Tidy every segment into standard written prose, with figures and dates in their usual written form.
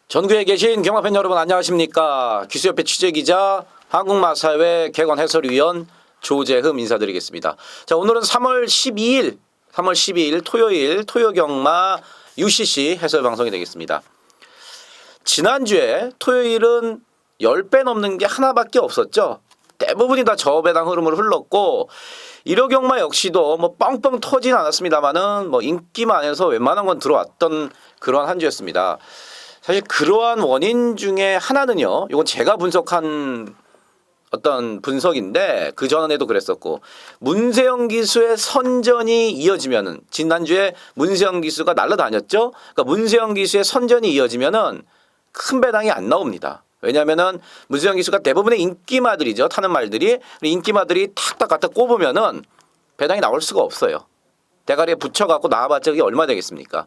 전국에 계신 경마팬 여러분 안녕하십니까. 기수협회 취재기자 한국마사회 객원 해설위원 조재흠 인사드리겠습니다. 자, 오늘은 3월 12일 토요일 토요경마 UCC 해설 방송이 되겠습니다. 지난주에 토요일은 10배 넘는 게 하나밖에 없었죠. 대부분이 다 저배당 흐름으로 흘렀고 1호 경마 역시도 뭐 뻥뻥 터진 않았습니다만은 뭐 인기만해서 웬만한 건 들어왔던 그런 한 주였습니다. 사실 그러한 원인 중에 하나는요. 이건 제가 분석한 어떤 분석인데 그 전에도 그랬었고 문세영 기수의 선전이 이어지면은 지난주에 문세영 기수가 날아다녔죠. 그러니까 문세영 기수의 선전이 이어지면은 큰 배당이 안 나옵니다. 왜냐하면은 문세영 기수가 대부분의 인기마들이죠. 타는 말들이 인기마들이 탁탁 갖다 꼽으면은 배당이 나올 수가 없어요. 대가리에 붙여갖고 나와봤자 그게 얼마 되겠습니까?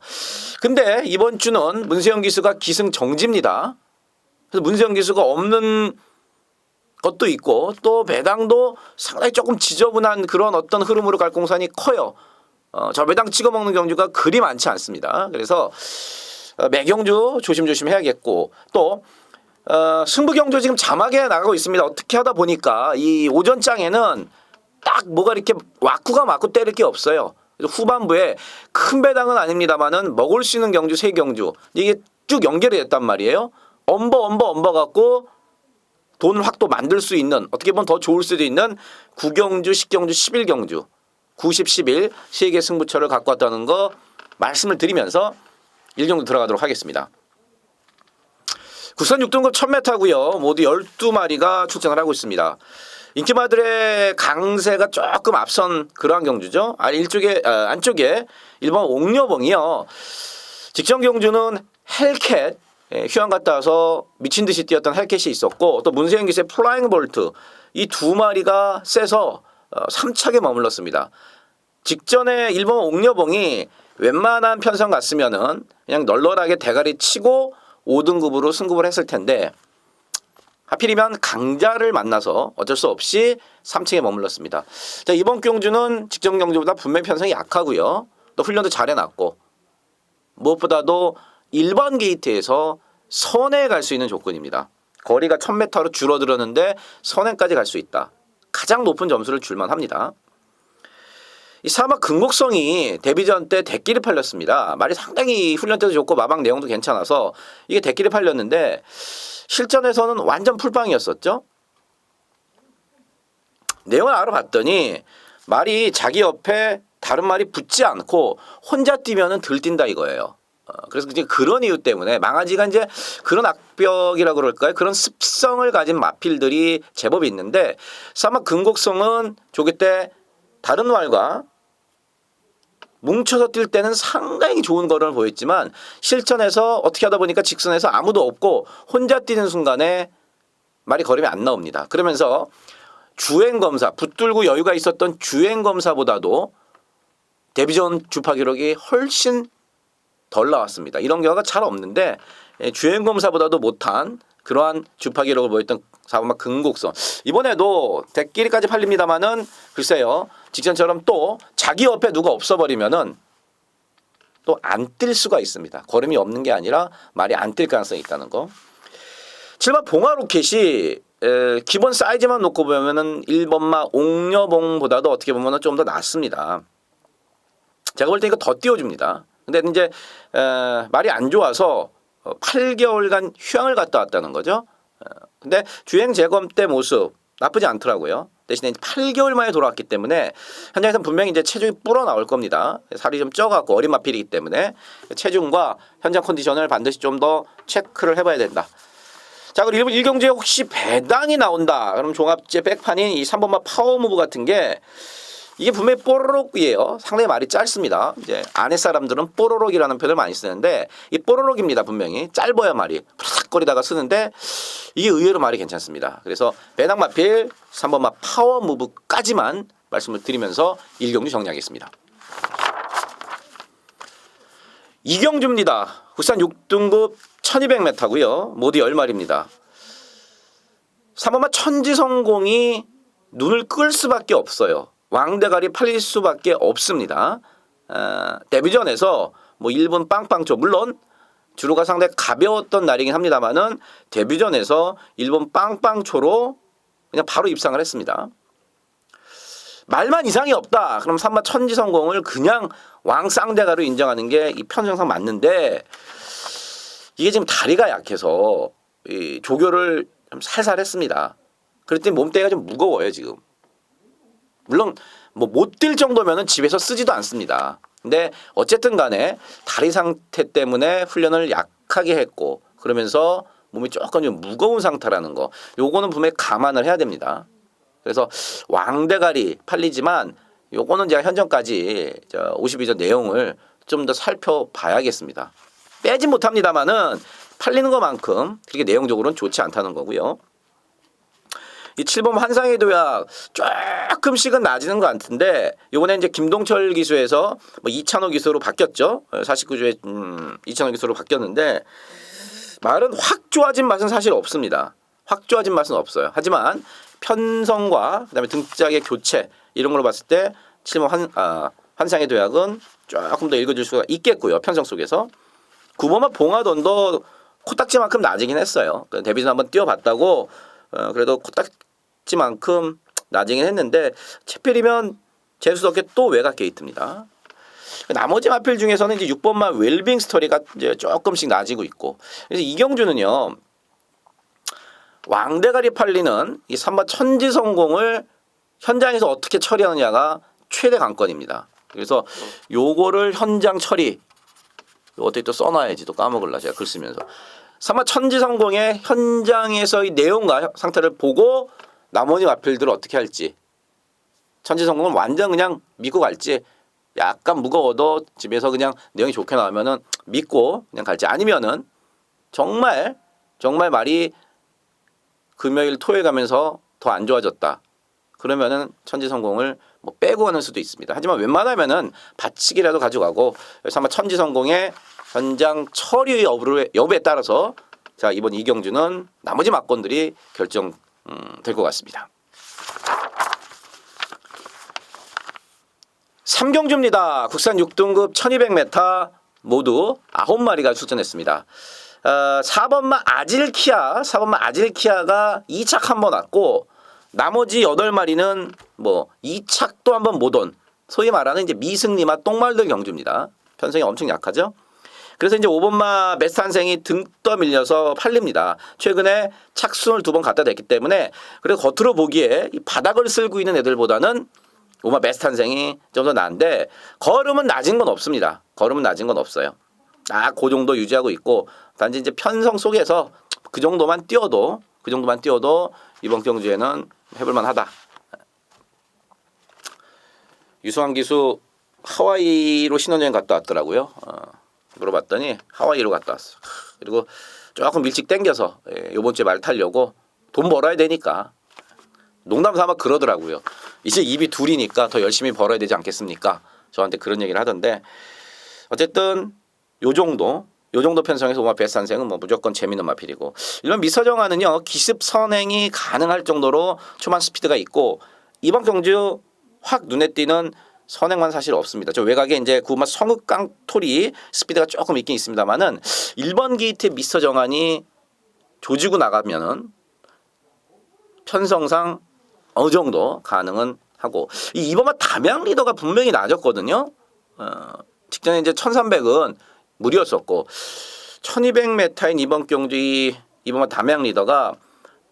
근데 이번 주는 문세영 기수가 기승정지입니다. 그래서 문세영 기수가 없는 것도 있고 또 배당도 상당히 조금 지저분한 그런 어떤 흐름으로 갈 공산이 커요. 저 배당 찍어먹는 경주가 그리 많지 않습니다. 그래서 매경주 조심조심 해야겠고 또 승부 경주 지금 자막에 나가고 있습니다. 어떻게 하다 보니까 이 오전장에는 딱 뭐가 이렇게 와꾸가 맞고 때릴 게 없어요. 후반부에 큰 배당은 아닙니다만은 먹을 수 있는 경주 3경주 이게 쭉 연결이 됐단 말이에요. 엄버 갖고 돈을 확 또 만들 수 있는 어떻게 보면 더 좋을 수도 있는 9경주, 10경주, 11경주 90, 11 세개 승부처를 갖고 왔다는 거 말씀을 드리면서 1경주 들어가도록 하겠습니다. 국산 6등급 1000m고요. 모두 12마리가 출전을 하고 있습니다. 인기마들의 강세가 조금 앞선 그러한 경주죠. 안쪽에 일본 옥녀봉이요. 직전 경주는 헬캣 휴양 갔다 와서 미친 듯이 뛰었던 헬캣이 있었고 또 문세영 기수의 플라잉 볼트 이 두 마리가 세서 3착에 머물렀습니다. 직전에 일본 옥녀봉이 웬만한 편성 갔으면은 그냥 널널하게 대가리 치고 5등급으로 승급을 했을 텐데 하필이면 강자를 만나서 어쩔 수 없이 3층에 머물렀습니다. 자, 이번 경주는 직전 경주보다 분명히 편성이 약하고요. 또 훈련도 잘 해놨고 무엇보다도 1번 게이트에서 선에 갈 수 있는 조건입니다. 거리가 1000m로 줄어들었는데 선행까지 갈 수 있다. 가장 높은 점수를 줄만 합니다. 이 사막 금곡성이 데뷔전 때 대끼리 팔렸습니다. 말이 상당히 훈련 때도 좋고 마방 내용도 괜찮아서 이게 대끼리 팔렸는데 실전에서는 완전 풀빵이었었죠. 내용을 알아봤더니 말이 자기 옆에 다른 말이 붙지 않고 혼자 뛰면은 들뛴다 이거예요. 그래서 이제 그런 이유 때문에 망아지가 이제 그런 악벽이라고 그럴까요? 그런 습성을 가진 마필들이 제법 있는데 사막 금곡성은 조기 때 다른 말과 뭉쳐서 뛸 때는 상당히 좋은 거를 보였지만 실전에서 어떻게 하다 보니까 직선에서 아무도 없고 혼자 뛰는 순간에 말이 걸음이 안 나옵니다. 그러면서 주행검사 붙들고 여유가 있었던 주행검사보다도 데뷔전 주파 기록이 훨씬 덜 나왔습니다. 이런 경우가 잘 없는데 주행검사보다도 못한 그러한 주파 기록을 보였던 사막 금곡성 이번에도 대끼리까지 팔립니다만은 글쎄요 직전처럼 또 자기 옆에 누가 없어버리면은 또 안 뛸 수가 있습니다. 걸음이 없는 게 아니라 말이 안 뛸 가능성이 있다는 거. 7번 봉화로켓이 기본 사이즈만 놓고 보면은 1번마 옥녀봉보다도 어떻게 보면은 좀 더 낫습니다. 제가 볼 때 이거 더 띄워줍니다. 근데 이제 말이 안 좋아서 8개월간 휴양을 갔다 왔다는 거죠. 근데 주행 재검 때 모습 나쁘지 않더라고요. 대신에 8개월 만에 돌아왔기 때문에 현장에서는 분명히 이제 체중이 불어 나올 겁니다. 살이 좀 쪄갖고 어린 마필이기 때문에 체중과 현장 컨디션을 반드시 좀 더 체크를 해봐야 된다. 자, 그리고 1경주에 혹시 배당이 나온다. 그럼 종합제 백판인 이 3번마 파워무브 같은 게 이게 분명히 뽀로록이에요. 상당히 말이 짧습니다. 이제 아내 사람들은 뽀로록이라는 표현을 많이 쓰는데 이 뽀로록입니다. 분명히 짧아야 말이 푸락거리다가 쓰는데 이게 의외로 말이 괜찮습니다. 그래서 배당 마필 3번마 파워 무브까지만 말씀을 드리면서 1경주 정리하겠습니다. 2경주입니다. 국산 6등급 1200m고요. 모두 10마리입니다. 3번마 천지성공이 눈을 끌 수밖에 없어요. 왕대가리 팔릴 수밖에 없습니다. 데뷔전에서 뭐 1분 빵빵초 물론 주루가 상당히 가벼웠던 날이긴 합니다만은 데뷔전에서 1분 빵빵초로 그냥 바로 입상을 했습니다. 말만 이상이 없다. 그럼 3번 천지성공을 그냥 왕쌍대가로 인정하는 게 이 편성상 맞는데 이게 지금 다리가 약해서 이 조교를 좀 살살 했습니다. 그랬더니 몸뚱이가 좀 무거워요 지금. 물론 뭐 못 뛸 정도면은 집에서 쓰지도 않습니다. 근데 어쨌든 간에 다리 상태 때문에 훈련을 약하게 했고 그러면서 몸이 조금 좀 무거운 상태라는 거 요거는 분명히 감안을 해야 됩니다. 그래서 왕대가리 팔리지만 요거는 제가 현전까지 52전 내용을 좀 더 살펴봐야겠습니다. 빼지 못합니다만은 팔리는 것만큼 그렇게 내용적으로는 좋지 않다는 거고요. 이 7번 환상의 도약 조금씩은 나아지는 것 같은데 이번에 이제 김동철 기수에서 뭐 이찬호 기수로 바뀌었죠. 49조에 이찬호 기수로 바뀌었는데 말은 확 좋아진 맛은 사실 없습니다. 확 좋아진 맛은 없어요. 하지만 편성과 그다음에 등짝의 교체 이런 걸로 봤을 때 7번 환상의 도약은 조금 더 읽어줄 수가 있겠고요. 편성 속에서 9번만 봉화돈도 코딱지만큼 나아지긴 했어요. 데뷔전 한번 뛰어봤다고 그래도 코딱지만큼 나아지긴 했는데 채필이면 재수없게 또 외곽 게이트입니다. 나머지 마필 중에서는 이제 6번만 웰빙 스토리가 이제 조금씩 나아지고 있고 그래서 이경주는요 왕대가리 팔리는 이 3번 천지성공을 현장에서 어떻게 처리하느냐가 최대 관건입니다. 그래서 요거를 현장 처리 어떻게 또 써놔야지 또 까먹을라 제가 글 쓰면서 3번 천지성공의 현장에서의 내용과 상태를 보고 나머지 마필들을 어떻게 할지 천지성공은 완전 그냥 믿고 갈지 약간 무거워도 집에서 그냥 내용이 좋게 나오면은 믿고 그냥 갈지 아니면은 정말 말이 금요일 토요일 가면서 더 안 좋아졌다. 그러면은 천지성공을 뭐 빼고 가는 수도 있습니다. 하지만 웬만하면은 받치기라도 가져가고 그래서 아마 천지성공의 현장 처리 여부에 따라서 자 이번 이경주는 나머지 막건들이 결정될 것 같습니다. 3경주입니다. 국산 6등급 1200m 모두 9마리가 출전했습니다. 4번마 아질키아가 2착 한번 왔고 나머지 8마리는 뭐 2착도 한번 못 온 소위 말하는 이제 미승리마 똥말들 경주입니다. 편성이 엄청 약하죠. 그래서 이제 5번마 메스탄생이 등 떠밀려서 팔립니다. 최근에 착순을 2번 갖다 댔기 때문에 그래서 겉으로 보기에 이 바닥을 쓸고 있는 애들보다는 5번마 메스탄생이 좀 더 나은데 걸음은 낮은 건 없습니다. 걸음은 낮은 건 없어요. 그 정도 유지하고 있고 단지 이제 편성 속에서 그 정도만 뛰어도 이번 경주에는 해볼만 하다. 유수환 기수 하와이로 신혼여행 갔다 왔더라고요. 물어봤더니 하와이로 갔다 왔어. 그리고 조금 일찍 땡겨서 이번 주에 말 타려고 돈 벌어야 되니까 농담 삼아 그러더라고요. 이제 입이 둘이니까 더 열심히 벌어야 되지 않겠습니까? 저한테 그런 얘기를 하던데 어쨌든 요 정도 편성에서 오마 베스탄생은 뭐 무조건 재미있는 마필이고 일반 미서정화는요 기습 선행이 가능할 정도로 초반 스피드가 있고 이번 경주 확 눈에 띄는 선행만 사실 없습니다. 저 외곽에 이제 구마 성읍강토리 스피드가 조금 있긴 있습니다만은 1번 게이트 미서정환이 조지고 나가면은 편성상 어느 정도 가능은 하고 이 2번마 담양 리더가 분명히 낮았거든요. 직전에 이제 1300은 무리였었고 1200m인 이번 경주 이번마 담양 리더가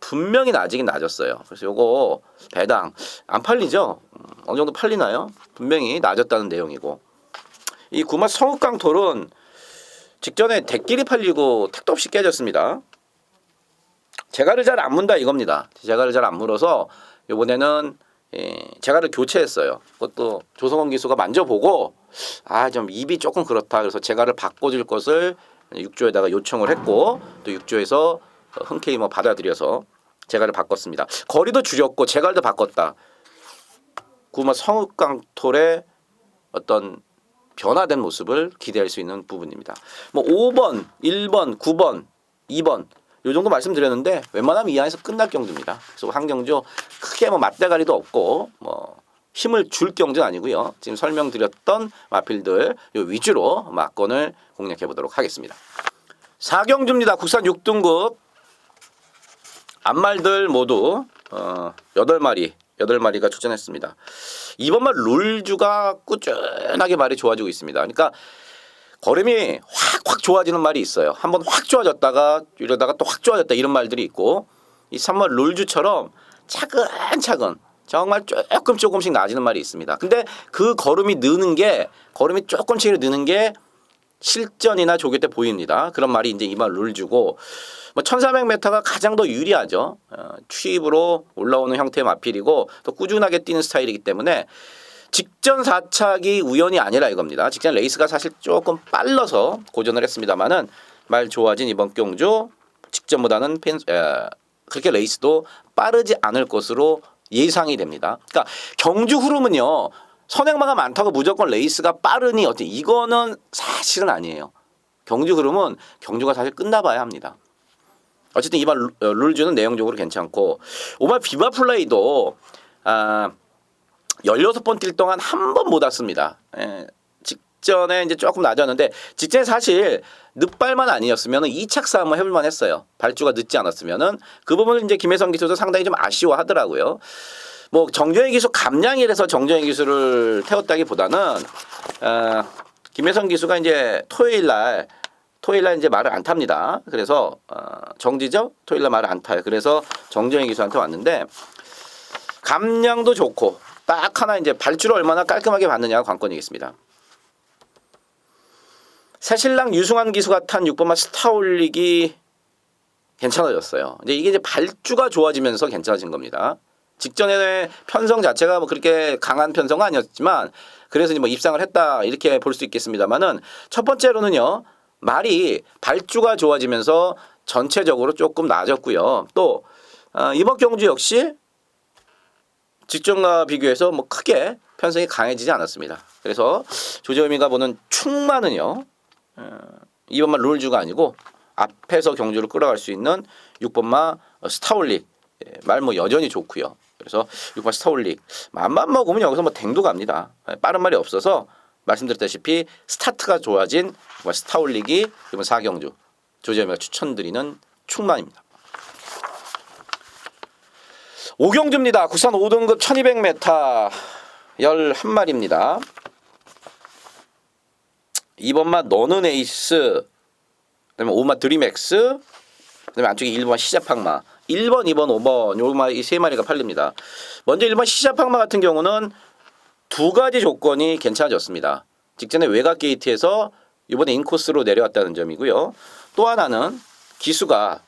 분명히 낮이긴 낮았어요. 그래서 요거 배당 안 팔리죠? 어느 정도 팔리나요? 분명히 낮았다는 내용이고 이 구마 성읍강톨은 직전에 대끼리 팔리고 택도 없이 깨졌습니다. 재갈을 잘 안 문다 이겁니다. 재갈을 잘 안 물어서 이번에는 재갈을 교체했어요. 그것도 조성원 기수가 만져보고 좀 입이 조금 그렇다. 그래서 재갈을 바꿔줄 것을 6조에다가 요청을 했고 또 6조에서 흔쾌히 뭐 받아들여서 재갈을 바꿨습니다. 거리도 줄였고 재갈도 바꿨다. 구마 성읍강톨의 어떤 변화된 모습을 기대할 수 있는 부분입니다. 뭐 5번, 1번, 9번, 2번 요 정도 말씀드렸는데 웬만하면 이 안에서 끝날 경주입니다. 그래서 한 경주 크게 뭐 맞대가리도 없고 뭐 힘을 줄 경주는 아니고요. 지금 설명드렸던 마필들 요 위주로 막건을 공략해 보도록 하겠습니다. 4경주입니다. 국산 6등급 앞말들 모두 8마리가 출전했습니다. 이번만 룰주가 꾸준하게 말이 좋아지고 있습니다. 그러니까 걸음이 확 좋아지는 말이 있어요. 한번 확 좋아졌다가 이러다가 또 확 좋아졌다 이런 말들이 있고 이 3번 룰주처럼 차근차근 정말 조금씩 나아지는 말이 있습니다. 근데 그 걸음이 조금씩 느는 게 실전이나 조교 때 보입니다. 그런 말이 이제 이번 룰주고 뭐 1400m가 가장 더 유리하죠. 추입으로 올라오는 형태의 마필이고 또 꾸준하게 뛰는 스타일이기 때문에 직전 4착이 우연이 아니라 이겁니다. 직전 레이스가 사실 조금 빨라서 고전을 했습니다만은 말 좋아진 이번 경주 직전보다는 그렇게 레이스도 빠르지 않을 것으로 예상이 됩니다. 그러니까 경주 흐름은요. 선행마가 많다고 무조건 레이스가 빠르니 어때 이거는 사실은 아니에요. 경주 흐름은 경주가 사실 끝나봐야 합니다. 어쨌든 이번 룰주는 내용적으로 괜찮고 오마 비바 플레이도 16번 뛸 동안 한 번 못 왔습니다. 직전에 이제 조금 낮았는데 직전에 사실 늦발만 아니었으면 2착 싸움을 해볼 만했어요. 발주가 늦지 않았으면은 그 부분을 이제 김혜성 기수도 상당히 좀 아쉬워하더라고요. 뭐 정정희 기수 감량이라서 정정희 기수를 태웠다기보다는 김혜성 기수가 이제 토요일 날 이제 말을 안 탑니다. 그래서 정지죠. 토요일 날 말을 안 타요. 그래서 정정희 기수한테 왔는데 감량도 좋고 딱 하나 이제 발주를 얼마나 깔끔하게 받느냐가 관건이겠습니다. 새신랑 유승환 기수가 탄 6번마 스타올릭이 괜찮아졌어요. 이게 발주가 좋아지면서 괜찮아진 겁니다. 직전에 편성 자체가 뭐 그렇게 강한 편성은 아니었지만 그래서 뭐 입상을 했다 이렇게 볼 수 있겠습니다만은 첫 번째로는요 말이 발주가 좋아지면서 전체적으로 조금 나아졌고요. 또 이번 경주 역시 직전과 비교해서 뭐 크게 편성이 강해지지 않았습니다. 그래서 조재범이가 보는 충만은요 이번만 룰주가 아니고 앞에서 경주를 끌어갈 수 있는 6번마 스타올릭 말 뭐 여전히 좋고요. 그래서 6번 스타올릭 맘만 먹으면 여기서 뭐 댕도 갑니다. 빠른 말이 없어서 말씀드렸다시피 스타트가 좋아진 스타올릭이 이번 4경주 조재범이가 추천드리는 충만입니다. 5경주입니다. 국산 5등급 1200m 11마리입니다. 2번마 너는 에이스, 그다음에 5마 드림엑스, 그다음에 안쪽에 1번 시자팡마, 1번, 2번, 5번 이 세 마리가 팔립니다. 먼저 1번 시자팡마 같은 경우는 두 가지 조건이 괜찮아졌습니다. 직전에 외곽 게이트에서 이번에 인코스로 내려왔다는 점이고요. 또 하나는 기수가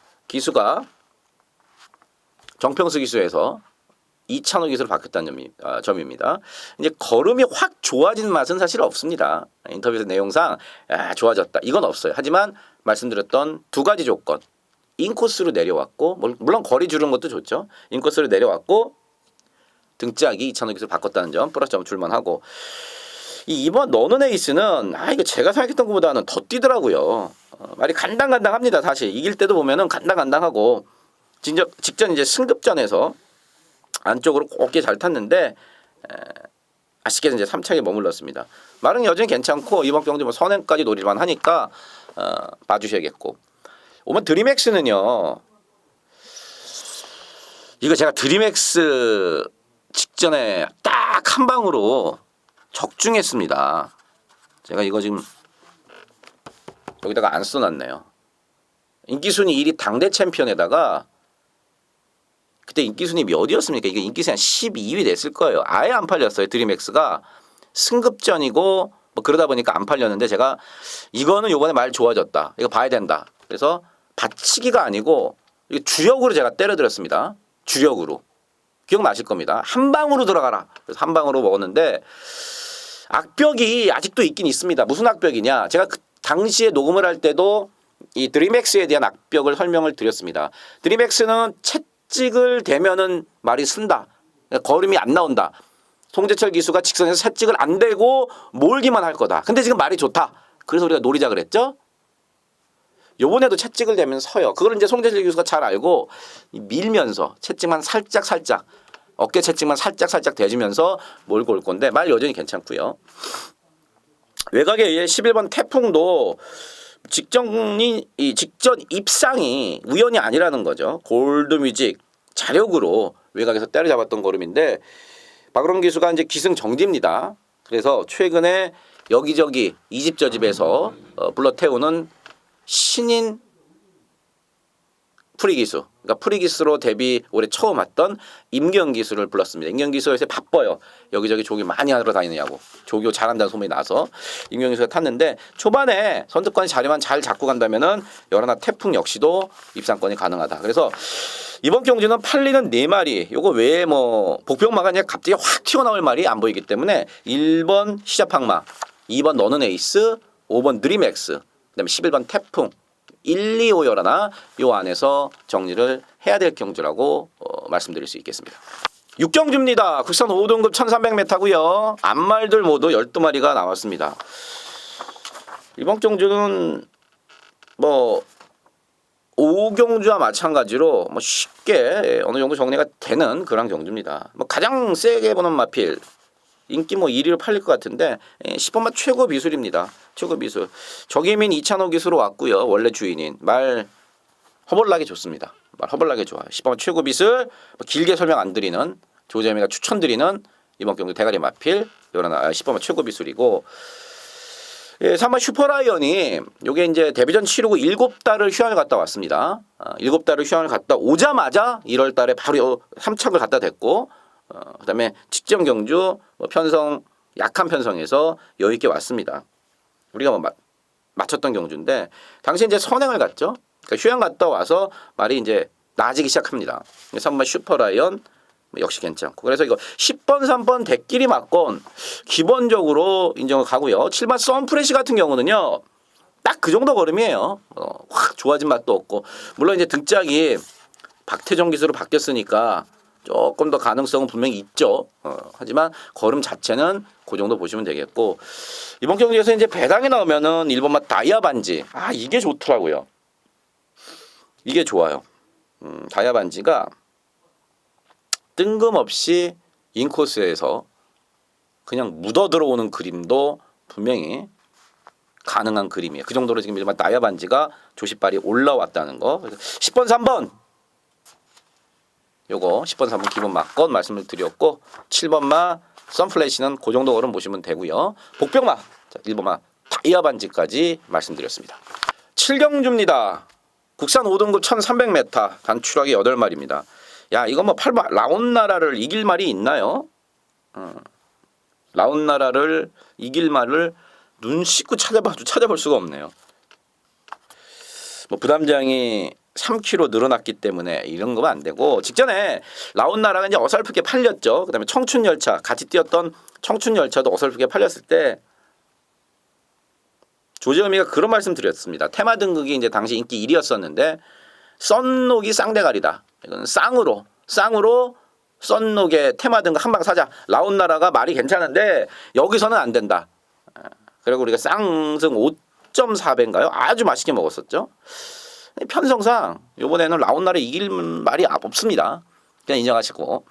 정평수 기수에서 이찬호 기수로 바뀌었다는 점입니다. 이제 걸음이 확 좋아진 맛은 사실 없습니다. 인터뷰에서 내용상 좋아졌다 이건 없어요. 하지만 말씀드렸던 두 가지 조건 인코스로 내려왔고 물론 거리 줄은 것도 좋죠. 인코스로 내려왔고 등짝이 이찬호 기수로 바꿨다는 점 플러스 점 줄만하고 이번 너는 에이스는 이거 제가 생각했던 것보다는 더 뛰더라고요. 말이 간당간당합니다. 사실 이길 때도 보면은 간당간당하고 직전 이제 승급전에서 안쪽으로 곱게 잘 탔는데 아쉽게 이제 3착에 머물렀습니다. 말은 여전히 괜찮고 이번 경주 뭐 선행까지 노릴만 하니까 봐주셔야겠고. 오면 드림엑스는요. 이거 제가 드림엑스 직전에 딱 한 방으로 적중했습니다. 제가 이거 지금 여기다가 안 써놨네요. 인기순위 1위 당대 챔피언에다가 그때 인기순위 몇 위였습니까? 이게 인기순위 한 12위 됐을 거예요. 아예 안 팔렸어요. 드림엑스가 승급전이고 뭐 그러다 보니까 안 팔렸는데 제가 이거는 요번에 말 좋아졌다. 이거 봐야 된다. 그래서 받치기가 아니고 이게 주력으로 제가 때려드렸습니다. 주력으로. 기억나실 겁니다. 한 방으로 들어가라. 그래서 한 방으로 먹었는데 악벽이 아직도 있긴 있습니다. 무슨 악벽이냐? 제가 그 당시에 녹음을 할 때도 이 드림엑스에 대한 악벽을 설명을 드렸습니다. 드림엑스는 채찍을 대면은 말이 쓴다. 걸음이 안 나온다. 송재철 기수가 직선에서 채찍을 안 대고 몰기만 할 거다. 근데 지금 말이 좋다. 그래서 우리가 노리자 그랬죠. 요번에도 채찍을 대면서 서요. 그걸 이제 송재실 교수가 잘 알고 밀면서 채찍만 살짝 어깨 채찍만 살짝 대주면서 몰고 올 건데 말 여전히 괜찮고요. 외곽에 의해 11번 태풍도 직전 입상이 우연이 아니라는 거죠. 골드뮤직 자력으로 외곽에서 때려잡았던 걸음인데 박으론 기수가 이제 기승정지입니다. 그래서 최근에 여기저기 이 집 저 집에서 불러 태우는 신인 프리기수, 그러니까 프리기수로 데뷔 올해 처음 왔던 임경 기수를 불렀습니다. 임경 기수가 요새 바빠요. 여기저기 조교 많이 하러 다니느냐고. 조교 잘한다는 소문이 나서 임경 기수가 탔는데 초반에 선두권의 자리만 잘 잡고 간다면은 열하나 태풍 역시도 입상권이 가능하다. 그래서 이번 경주는 팔리는 4마리, 요거 외에 뭐 복병마가 그냥 갑자기 확 튀어나올 말이 안 보이기 때문에 1번 시자팡마, 2번 너는 에이스, 5번 느리맥스, 그다음에 11번 태풍, 1, 2, 5 열하나 요 안에서 정리를 해야 될 경주라고 말씀드릴 수 있겠습니다. 6경주입니다. 국산 5등급 1300m고요. 앞말들 모두 12마리가 나왔습니다. 이번 경주는 뭐 5경주와 마찬가지로 뭐 쉽게 어느 정도 정리가 되는 그런 경주입니다. 뭐 가장 세게 보는 마필 인기 뭐 1위로 팔릴 것 같은데 10번마 최고 비술입니다. 최고 비술. 적임인 이찬호 기수로 왔고요. 원래 주인인 말 허벌나게 좋습니다. 말 허벌나게 좋아요. 10번마 최고 비술. 뭐 길게 설명 안 드리는 조재미가 추천드리는 이번 경주 대가리 마필 요러나 10번마 최고 비술이고 3번 슈퍼라이언이 요게 이제 데뷔전 치르고 7달을 휴양을 갔다 왔습니다. 7달을 휴양을 갔다 오자마자 1월 달에 바로 3착을 갖다 댔고 그다음에 직전 경주 편성 약한 편성에서 여유 있게 왔습니다. 우리가 뭐 맞췄던 경주인데 당시 이제 선행을 갔죠. 그러니까 휴양 갔다 와서 말이 이제 나아지기 시작합니다. 3번 슈퍼라이언 역시 괜찮고 그래서 이거 10번 3번 대끼리 맞건 기본적으로 인정을 가고요. 7번 썬프레시 같은 경우는요. 딱 그 정도 걸음이에요. 확 좋아진 맛도 없고 물론 이제 등짝이 박태정 기수로 바뀌었으니까 조금 더 가능성은 분명히 있죠. 하지만 걸음 자체는 그 정도 보시면 되겠고 이번 경기에서 이제 배당이 나오면은 1번마 다이아 반지 이게 좋더라고요. 이게 좋아요. 다이아 반지가 뜬금없이 인코스에서 그냥 묻어 들어오는 그림도 분명히 가능한 그림이에요. 그 정도로 지금 1번 다이아 반지가 조시발이 올라왔다는 거. 10번 3번 요거 10번 3번 기본 막건 말씀을 드렸고 7번마 선플래시는 그 정도 걸음 보시면 되고요. 복병마 1번마 다이아 반지까지 말씀드렸습니다. 7경주입니다. 국산 5등급 1300m 단추락이 8마리입니다. 야 이거 뭐 8번 라온나라를 이길 말이 있나요? 라온나라를 이길 말을 눈 씻고 찾아볼 수가 없네요. 뭐 부담장이 3kg 늘어났기 때문에 이런 거면 안 되고 직전에 라온나라가 이제 어설프게 팔렸죠. 그다음에 청춘열차 같이 뛰었던 청춘열차도 어설프게 팔렸을 때 조재범이가 그런 말씀 드렸습니다. 테마 등극이 이제 당시 인기 1위였었는데 썬녹이 쌍대가리다. 이건 쌍으로 썬녹의 테마 등극 한 방 사자. 라온나라가 말이 괜찮은데 여기서는 안 된다. 그리고 우리가 쌍승 5.4배인가요? 아주 맛있게 먹었었죠. 편성상 이번에는 라온나를 이길 말이 없습니다. 그냥 인정하시고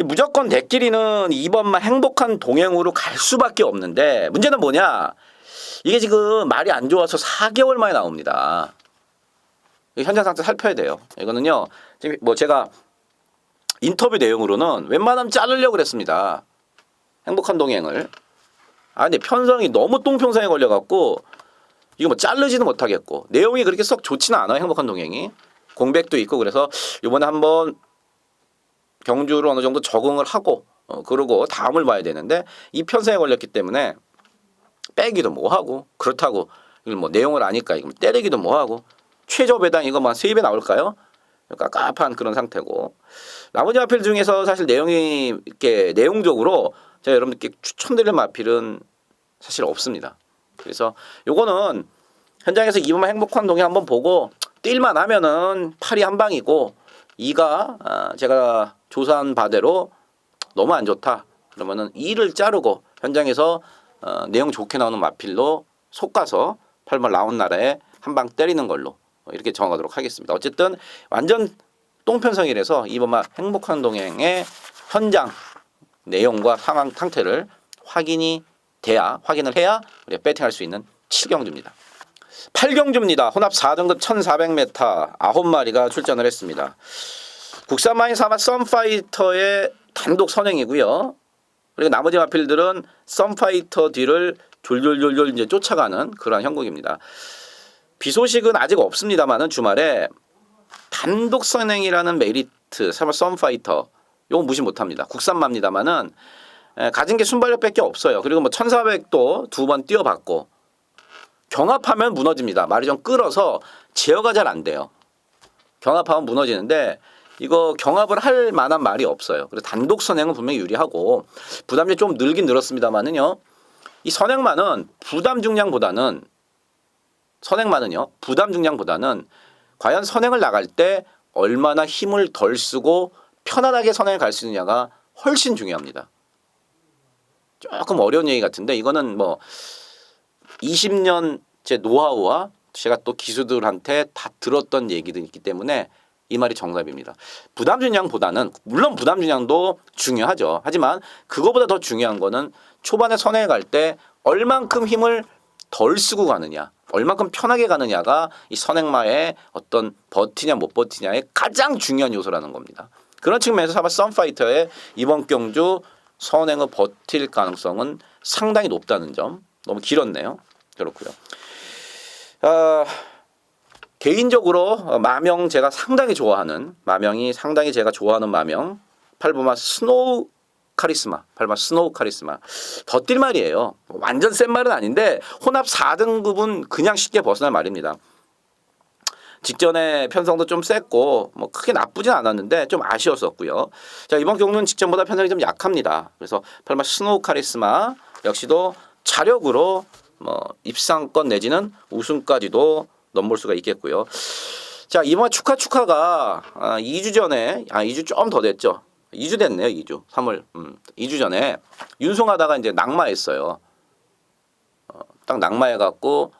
무조건 대끼리는 2번만 행복한 동행으로 갈 수밖에 없는데 문제는 뭐냐? 이게 지금 말이 안 좋아서 4개월 만에 나옵니다. 현장 상태 살펴야 돼요. 이거는요. 지금 뭐 제가 인터뷰 내용으로는 웬만하면 자르려고 그랬습니다. 행복한 동행을. 근데 편성이 너무 똥평상에 걸려갖고 이거 뭐 자르지는 못하겠고 내용이 그렇게 썩 좋지는 않아요. 행복한 동행이 공백도 있고 그래서 이번에 한번 경주를 어느 정도 적응을 하고 그러고 다음을 봐야 되는데 이 편성에 걸렸기 때문에 빼기도 뭐하고 그렇다고 이걸 뭐 내용을 아니까 이걸 때리기도 뭐하고 최저 배당 이거 뭐 3배 나올까요? 깝깝한 그런 상태고 나머지 마필 중에서 사실 내용이 이렇게 내용적으로 제가 여러분들께 추천드릴 마필은 사실 없습니다. 그래서 요거는 현장에서 2번만 행복한 동행 한번 보고 뛸만 하면은 8이 한 방이고 2가 제가 조사한 바대로 너무 안 좋다. 그러면은 2를 자르고 현장에서 내용 좋게 나오는 마필로 속가서 8번 라온나라에 한 방 때리는 걸로 이렇게 정하도록 하겠습니다. 어쨌든 완전 똥편성이라서 이번 행복한 동행의 현장 내용과 상태를 확인을 해야 우리가 배팅할 수 있는 7경주입니다. 8경주입니다. 혼합 4등급 1400m 9마리가 출전을 했습니다. 국산마인 사마 썬파이터의 단독 선행이고요. 그리고 나머지 마필들은 썬파이터 뒤를 졸졸졸졸 이제 쫓아가는 그러한 형국입니다. 비 소식은 아직 없습니다만은 주말에 단독 선행이라는 메리트 사마 썬파이터 이건 무시 못합니다. 국산마입니다만은 가진 게 순발력밖에 없어요. 그리고 뭐 1400도 2번 뛰어봤고 경합하면 무너집니다. 말이 좀 끌어서 제어가 잘 안 돼요. 경합하면 무너지는데 이거 경합을 할 만한 말이 없어요. 그래서 단독 선행은 분명히 유리하고 부담이 좀 늘긴 늘었습니다만은요. 이 선행만은 부담 중량보다는 과연 선행을 나갈 때 얼마나 힘을 덜 쓰고 편안하게 선행을 갈 수 있느냐가 훨씬 중요합니다. 조금 어려운 얘기 같은데 이거는 뭐 20년 제 노하우와 제가 또 기수들한테 다 들었던 얘기들이 있기 때문에 이 말이 정답입니다. 부담 중량보다는 물론 부담 중량도 중요하죠. 하지만 그거보다 더 중요한 거는 초반에 선행을 갈 때 얼만큼 힘을 덜 쓰고 가느냐, 얼만큼 편하게 가느냐가 이 선행마의 어떤 버티냐 못 버티냐의 가장 중요한 요소라는 겁니다. 그런 측면에서 사바 썬파이터의 이번 경주 선행을 버틸 가능성은 상당히 높다는 점. 너무 길었네요. 그렇고요. 개인적으로 마명 제가 상당히 좋아하는 마명이 상당히 제가 좋아하는 마명 8번마 스노우 카리스마 더 뛸 말이에요. 완전 센 말은 아닌데 혼합 4등급은 그냥 쉽게 벗어날 말입니다. 직전에 편성도 좀 셌고 뭐 크게 나쁘진 않았는데 좀 아쉬웠었고요. 자 이번 경주는 직전보다 편성이 좀 약합니다. 그래서 8번 스노우 카리스마 역시도 자력으로 뭐 입상권 내지는 우승까지도 넘볼 수가 있겠고요. 자 이번 축하가 2주 전에 2주 좀 더 됐죠. 2주 됐네요. 2주 3월 2주 전에 윤송하다가 이제 낙마했어요. 딱 낙마해갖고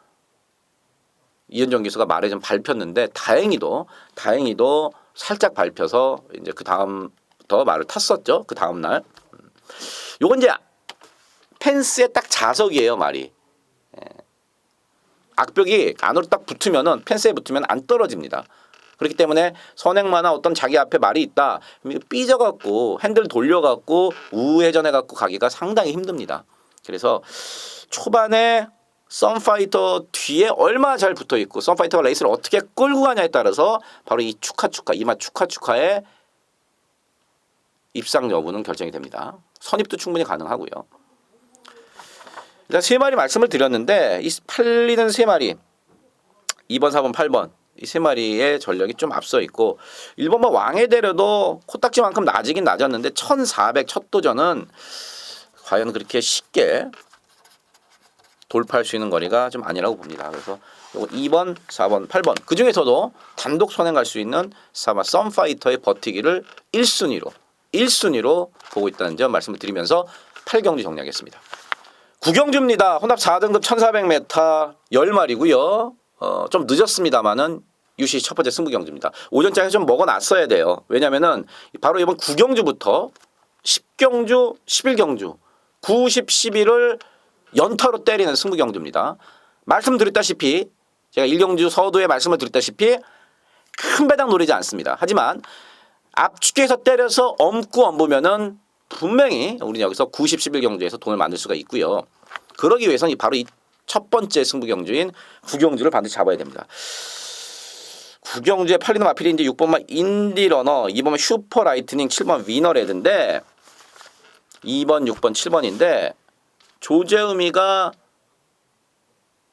이현정 기수가 말에 좀 밟혔는데 다행히도 살짝 밟혀서 이제 그 다음부터 말을 탔었죠. 그 다음 날. 요건 이제 펜스에 딱 자석이에요 말이. 악벽이 안으로 딱 붙으면은 펜스에 붙으면 안 떨어집니다. 그렇기 때문에 선행마나 어떤 자기 앞에 말이 있다 삐져갖고 핸들 돌려갖고 우회전해갖고 가기가 상당히 힘듭니다. 그래서 초반에 썬파이터 뒤에 얼마나 잘 붙어있고 썬파이터가 레이스를 어떻게 끌고 가냐에 따라서 바로 이 이마 축하의 입상 여부는 결정이 됩니다. 선입도 충분히 가능하고요. 일단 3마리 말씀을 드렸는데 이 팔리는 3마리 2번, 4번, 8번 이 3마리의 전력이 좀 앞서 있고 1번만 왕의 대려도 코딱지만큼 낮이긴 낮았는데 1400 첫 도전은 과연 그렇게 쉽게 돌파할 수 있는 거리가 좀 아니라고 봅니다. 그래서 요거 2번, 4번, 8번 그 중에서도 단독 선행 갈 수 있는 사마 썬파이터의 버티기를 1순위로 보고 있다는 점 말씀을 드리면서 8경주 정리하겠습니다. 9경주입니다. 혼합 4등급 1400m 10마리고요. 좀 늦었습니다만은 UC 첫 번째 승부 경주입니다. 오전장에 좀 먹어놨어야 돼요. 왜냐면은 바로 이번 9경주부터 10경주, 11경주, 9, 10, 11을 연타로 때리는 승부 경주입니다. 말씀드렸다시피 제가 1경주 서두에 말씀을 드렸다시피 큰 배당 노리지 않습니다. 하지만 압축해서 때려서 엄고 엄보면은 분명히 우리는 여기서 9, 10, 11경주에서 돈을 만들 수가 있고요. 그러기 위해서는 바로 이 첫 번째 승부 경주인 9경주를 반드시 잡아야 됩니다. 9경주에 팔리는 마필이 이제 6번만 인디러너, 2번만 슈퍼라이트닝, 7번 위너레드인데 2번, 6번, 7번인데 조재음이가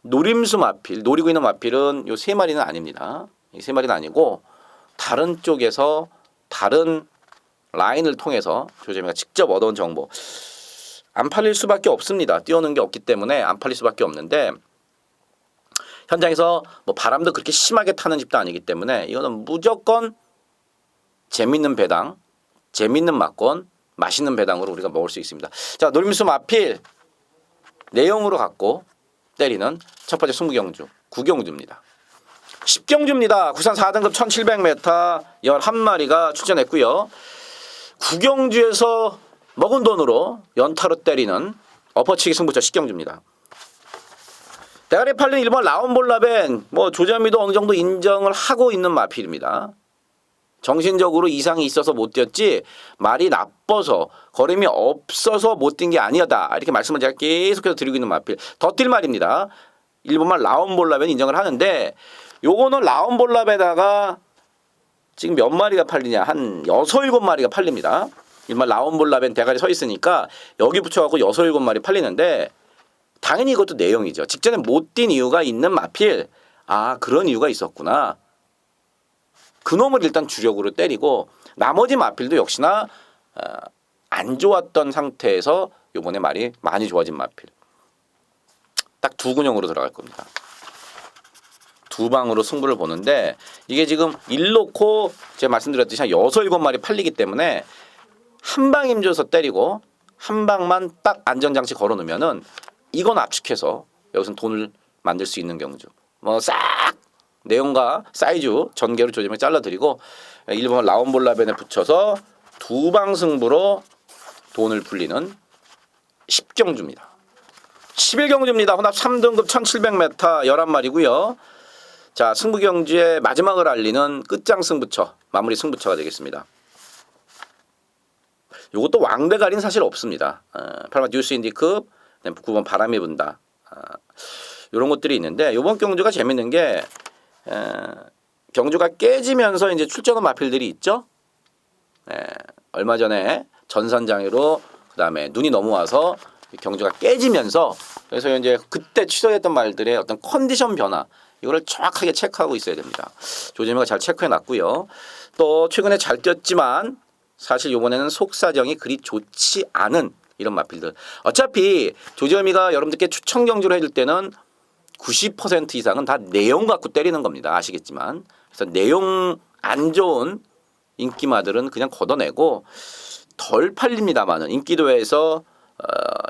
노림수 마필, 노리고 있는 마필은 요 3마리는 아닙니다. 이 3마리는 아니고 다른 쪽에서 다른 라인을 통해서 조재미가 직접 얻어온 정보 안 팔릴 수밖에 없습니다. 띄워놓은 게 없기 때문에 안 팔릴 수밖에 없는데 현장에서 뭐 바람도 그렇게 심하게 타는 집도 아니기 때문에 이거는 무조건 재밌는 배당, 재밌는 막권, 맛있는 배당으로 우리가 먹을 수 있습니다. 자, 노림수 마필 내용으로 갖고 때리는 첫 번째 승부경주 9경주입니다. 10경주입니다. 구산 4등급 1700m 11마리가 출전했고요. 구경주에서 먹은 돈으로 연타로 때리는 엎어치기 승부처 10경주입니다. 대가리 팔린 일본 라운볼라벤 조점이도 어느 정도 인정을 하고 있는 마필입니다. 정신적으로 이상이 있어서 못 뛰었지 말이 나빠서 걸음이 없어서 못 뛴 게 아니었다. 이렇게 말씀을 제가 계속해서 드리고 있는 마필. 더 뛸 말입니다. 일본말 라운볼라벤 인정을 하는데 요거는 라운볼라벤에다가 지금 몇 마리가 팔리냐 한 6, 7마리가 팔립니다. 일반 라운볼라벤 대가리 서 있으니까 여기 붙여갖고 6, 7마리 팔리는데 당연히 이것도 내용이죠. 직전에 못 뛴 이유가 있는 마필. 아 그런 이유가 있었구나. 그놈을 일단 주력으로 때리고 나머지 마필도 역시나 안 좋았던 상태에서 이번에 말이 많이 좋아진 마필. 딱 두 근형으로 들어갈 겁니다. 두 방으로 승부를 보는데 이게 지금 1놓고 제가 말씀드렸듯이 한 6, 7마리 팔리기 때문에 한 방 힘줘서 때리고 한 방만 딱 안전장치 걸어놓으면은 이건 압축해서 여기서 돈을 만들 수 있는 경주. 싹 내용과 사이즈 전개로 조짐을 잘라드리고 일본 라운볼라벤에 붙여서 두 방 승부로 돈을 불리는 10경주입니다. 11경주입니다. 혼합 3등급 1700m 11마리고요. 자, 승부경주의 마지막을 알리는 끝장 승부처, 마무리 승부처가 되겠습니다. 이것도 왕대가리는 사실 없습니다. 8번 뉴스 인디급, 9번 바람이 분다. 이런 것들이 있는데 이번 경주가 재밌는 게 경주가 깨지면서 이제 출전한 마필들이 있죠. 얼마 전에 전산장애로 그다음에 눈이 넘어와서 경주가 깨지면서 그래서 이제 그때 취소했던 말들의 어떤 컨디션 변화 이거를 정확하게 체크하고 있어야 됩니다. 조재미가 잘 체크해 놨고요. 또 최근에 잘 뛰었지만 사실 이번에는 속사정이 그리 좋지 않은 이런 마필들. 어차피 조재미가 여러분들께 추천 경주를 해줄 때는 90% 이상은 다 내용 갖고 때리는 겁니다. 아시겠지만. 그래서 내용 안 좋은 인기마들은 그냥 걷어내고 덜 팔립니다만은 인기도에서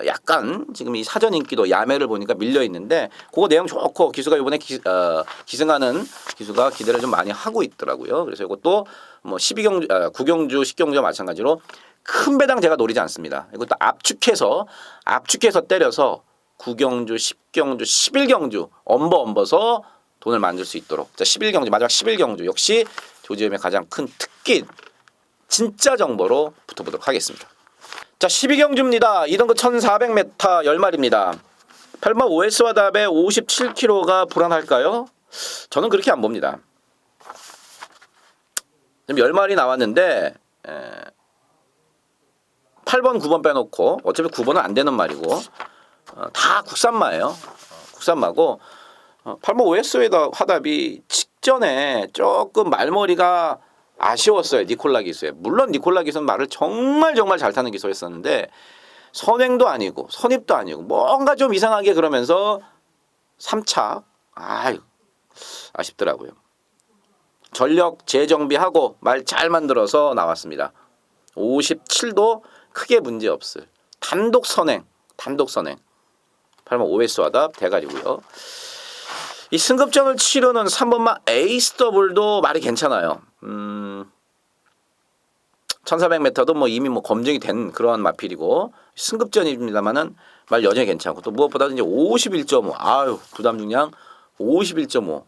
약간 지금 이 사전 인기도 야매를 보니까 밀려 있는데 그거 내용 좋고 기수가 이번에 기승하는 기수가 기대를 좀 많이 하고 있더라고요. 그래서 이것도 12경주, 9경주, 10경주와 마찬가지로 큰 배당 제가 노리지 않습니다. 이것도 압축해서 때려서 9경주, 10경주, 11경주 엄버서 돈을 만들 수 있도록. 자, 11경주 마지막 11경주 역시 조지엠의 가장 큰 특기 진짜 정보로 붙어보도록 하겠습니다. 자, 12경주입니다. 2등급 1400m 10마리입니다. 8번 OS와 답에 57kg가 불안할까요? 저는 그렇게 안 봅니다. 지금 10마리 나왔는데 8번, 9번 빼놓고 어차피 9번은 안 되는 말이고 다 국산마예요. 국산마고 8번 OS와 화답이 직전에 조금 말머리가 아쉬웠어요. 니콜라 기수에. 물론 니콜라 기수는 말을 정말 잘 타는 기수였었는데 선행도 아니고 선입도 아니고 뭔가 좀 이상하게 그러면서 3차 아쉽더라고요. 전력 재정비하고 말 잘 만들어서 나왔습니다. 57도 크게 문제없을 단독 선행 8번 OS 화답 대가리고요. 이 승급전을 치르는 3번마 에이스 더블도 말이 괜찮아요. 1400m도 이미 검증이 된 그러한 마필이고 승급전입니다만은 말 여전히 괜찮고 또 무엇보다도 이제 51.5 부담 중량 51.5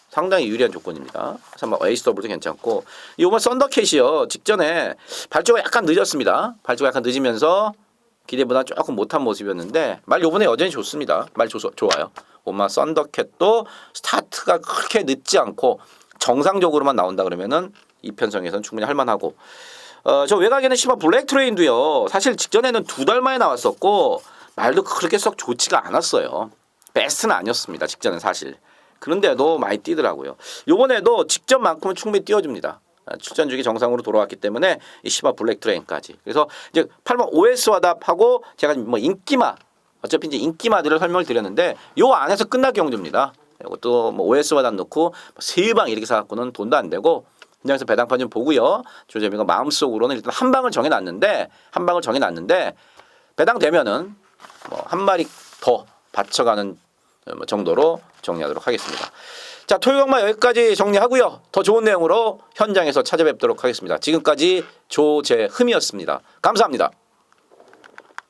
상당히 유리한 조건입니다. 3번 에이스 더블도 괜찮고 이번 썬더캣이요. 직전에 발주가 약간 늦었습니다. 발주가 약간 늦으면서 기대보다 조금 못한 모습이었는데 말 요번에 여전히 좋습니다. 말 좋아요. 오마 썬더캣도 스타트가 그렇게 늦지 않고 정상적으로만 나온다 그러면은 이 편성에서는 충분히 할만하고 저 외곽에는 10번 블랙 트레인도요. 사실 직전에는 2달 만에 나왔었고 말도 그렇게 썩 좋지가 않았어요. 베스트는 아니었습니다. 직전엔 사실. 그런데도 많이 뛰더라고요. 요번에도 직전만큼은 충분히 뛰어줍니다. 출전 주기 정상으로 돌아왔기 때문에 이 10번 블랙 트레인까지. 그래서 이제 8번 OS 화답하고 제가 인기마 어차피 이제 인기마들을 설명을 드렸는데 요 안에서 끝날 경주입니다. 이것도 OS 화답 넣고 3방 이렇게 사갖고는 돈도 안 되고 현장에서 배당판 좀 보고요. 조재미가 마음속으로는 일단 한 방을 정해놨는데 배당 되면은 한 마리 더 받쳐가는 정도로 정리하도록 하겠습니다. 자, 토요일마 여기까지 정리하고요. 더 좋은 내용으로 현장에서 찾아뵙도록 하겠습니다. 지금까지 조재흠이었습니다. 감사합니다.